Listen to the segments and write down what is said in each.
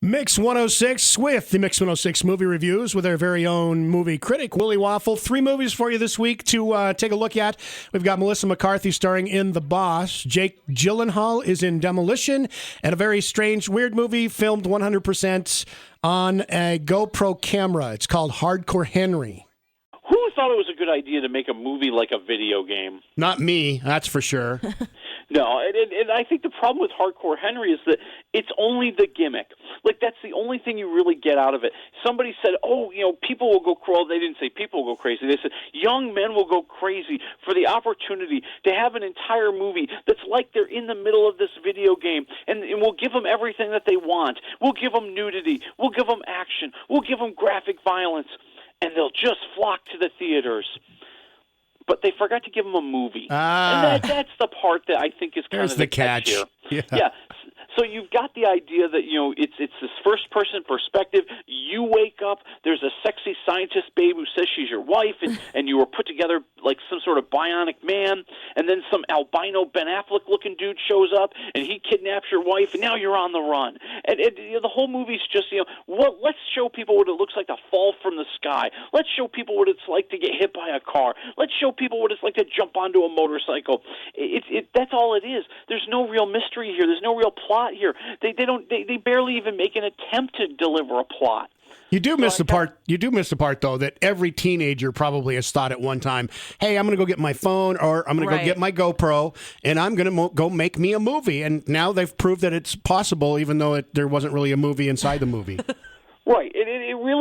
Mix 106 with the Mix 106 movie reviews with our very own movie critic, Willie Waffle. 3 movies for you this week to take a look at. We've got Melissa McCarthy starring in The Boss. Jake Gyllenhaal is in Demolition. And a very strange, weird movie filmed 100% on a GoPro camera. It's called Hardcore Henry. Who thought it was a good idea to make a movie like a video game? Not me, that's for sure. No, and I think the problem with Hardcore Henry is that it's only the gimmick. Like, that's the only thing you really get out of it. Somebody said, people will go crazy. They didn't say people will go crazy. They said young men will go crazy for the opportunity to have an entire movie that's like they're in the middle of this video game, and we'll give them everything that they want. We'll give them nudity. We'll give them action. We'll give them graphic violence, and they'll just flock to the theaters. But they forgot to give them a movie. And that's the part that I think is kind of the catch here. Yeah. So you've got the idea that, it's this first-person perspective. You wake up, there's a sexy scientist babe who says she's your wife, and you were put together like some sort of bionic man, and then some albino Ben Affleck-looking dude shows up, and he kidnaps your wife, and now you're on the run. And the whole movie's just, let's show people what it looks like to fall from the sky. Let's show people what it's like to get hit by a car. Let's show people what it's like to jump onto a motorcycle. That's all it is. There's no real mystery here. There's no real plot here. They barely even make an attempt to deliver a plot. You do miss the part. You do miss the part, though, that every teenager probably has thought at one time, "Hey, I'm going to go get my phone, or I'm going to go get my GoPro, and I'm going to go make me a movie." And now they've proved that it's possible, even though there wasn't really a movie inside the movie. Right.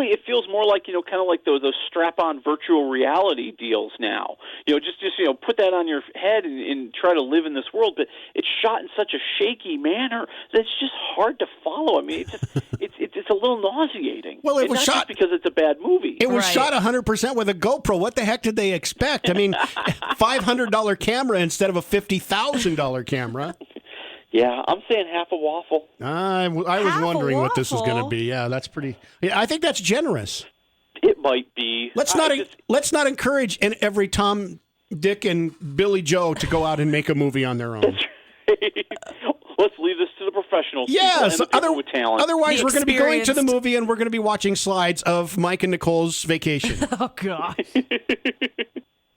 It feels more like, kind of like those strap-on virtual reality deals now. Just put that on your head and try to live in this world. But it's shot in such a shaky manner that it's just hard to follow. I mean, it's a little nauseating. Well, it was not shot just because it's a bad movie. It was shot 100% with a GoPro. What the heck did they expect? I mean, $500 camera instead of a $50,000 camera. Yeah, I'm saying half a waffle. I was wondering what this was going to be. Yeah, that's pretty. Yeah, I think that's generous. It might be. Let's not encourage every Tom, Dick, and Billy Joe to go out and make a movie on their own. Let's leave this to the professionals. Yes, with talent. Otherwise we're going to be going to the movie and we're going to be watching slides of Mike and Nicole's vacation. Oh, God.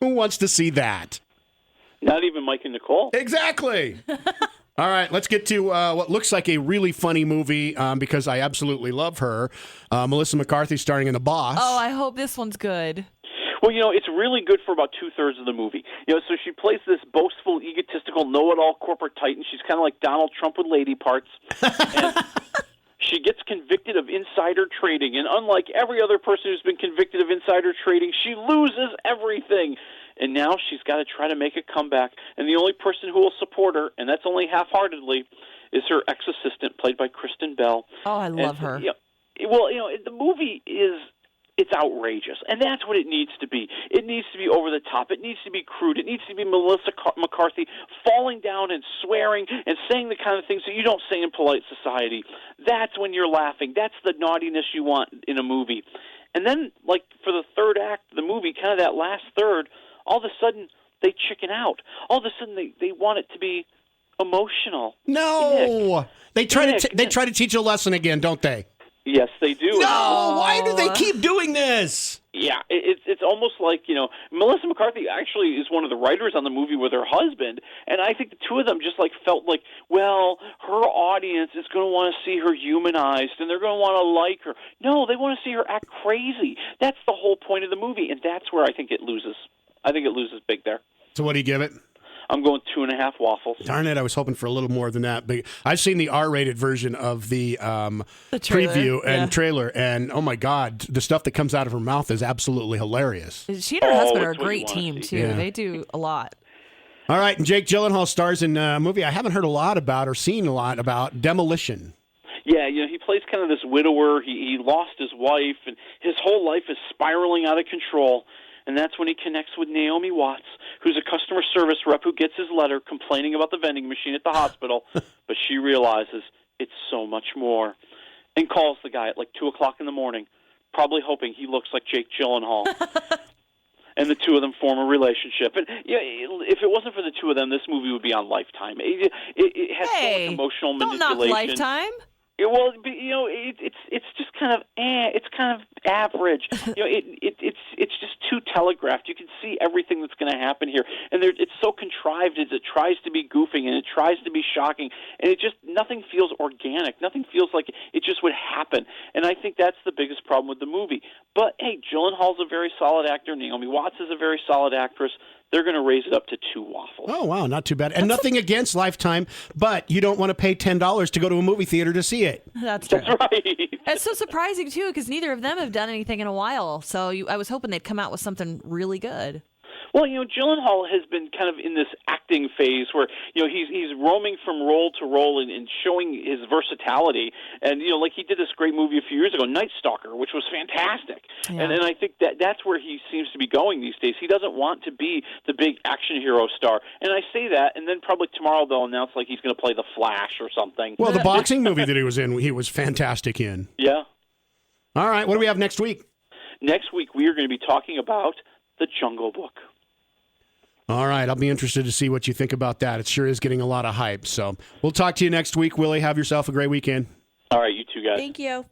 Who wants to see that? Not even Mike and Nicole. Exactly. All right, let's get to what looks like a really funny movie because I absolutely love her. Melissa McCarthy starring in The Boss. Oh, I hope this one's good. Well, it's really good for about 2/3 of the movie. So she plays this boastful, egotistical, know-it-all corporate titan. She's kind of like Donald Trump with lady parts. And she gets convicted of insider trading. And unlike every other person who's been convicted of insider trading, she loses everything. And now she's got to try to make a comeback. And the only person who will support her, and that's only half-heartedly, is her ex-assistant, played by Kristen Bell. Oh, I love her. The movie it's outrageous. And that's what it needs to be. It needs to be over the top. It needs to be crude. It needs to be Melissa McCarthy falling down and swearing and saying the kind of things that you don't say in polite society. That's when you're laughing. That's the naughtiness you want in a movie. And then, like, for the third act of the movie, kind of that last third, all of a sudden, they chicken out. All of a sudden, they want it to be emotional. No! They try to teach a lesson again, don't they? Yes, they do. No! Why do they keep doing this? Yeah, it's almost like, Melissa McCarthy actually is one of the writers on the movie with her husband, and I think the two of them just felt like, well, her audience is going to want to see her humanized, and they're going to want to like her. No, they want to see her act crazy. That's the whole point of the movie, and that's where I think it loses. I think it loses big there. So what do you give it? I'm going 2.5 waffles. Darn it, I was hoping for a little more than that. But I've seen the R-rated version of the preview and trailer, and oh my God, the stuff that comes out of her mouth is absolutely hilarious. She and her husband are a great team, too. Yeah. They do a lot. All right, and Jake Gyllenhaal stars in a movie I haven't heard a lot about or seen a lot about, Demolition. Yeah, he plays kind of this widower. He lost his wife, and his whole life is spiraling out of control. And that's when he connects with Naomi Watts, who's a customer service rep who gets his letter complaining about the vending machine at the hospital, but she realizes it's so much more, and calls the guy at 2 o'clock in the morning, probably hoping he looks like Jake Gyllenhaal. And the two of them form a relationship. And if it wasn't for the two of them, this movie would be on Lifetime. It has so much emotional manipulation. Don't knock Lifetime. Well, it's just kind of it's kind of average. It's just too telegraphed. You can see everything that's going to happen here, and it's so contrived as it tries to be goofing and it tries to be shocking, and nothing feels organic. Nothing feels like it just would happen, and I think that's the biggest problem with the movie. But hey, Gyllenhaal's a very solid actor. Naomi Watts is a very solid actress. They're going to raise it up to 2 waffles. Oh, wow, not too bad. And nothing against Lifetime, but you don't want to pay $10 to go to a movie theater to see it. That's true. That's right. It's so surprising, too, because neither of them have done anything in a while. So I was hoping they'd come out with something really good. Well, Gyllenhaal has been kind of in this acting phase where, he's roaming from role to role and showing his versatility. And, like he did this great movie a few years ago, Night Stalker, which was fantastic. Yeah. And I think that's where he seems to be going these days. He doesn't want to be the big action hero star. And I say that, and then probably tomorrow they'll announce like he's going to play The Flash or something. Well, the boxing movie that he was in, he was fantastic in. Yeah. All right, what do we have next week? Next week we are going to be talking about The Jungle Book. All right, I'll be interested to see what you think about that. It sure is getting a lot of hype. So we'll talk to you next week, Willie. Have yourself a great weekend. All right, you too, guys. Thank you.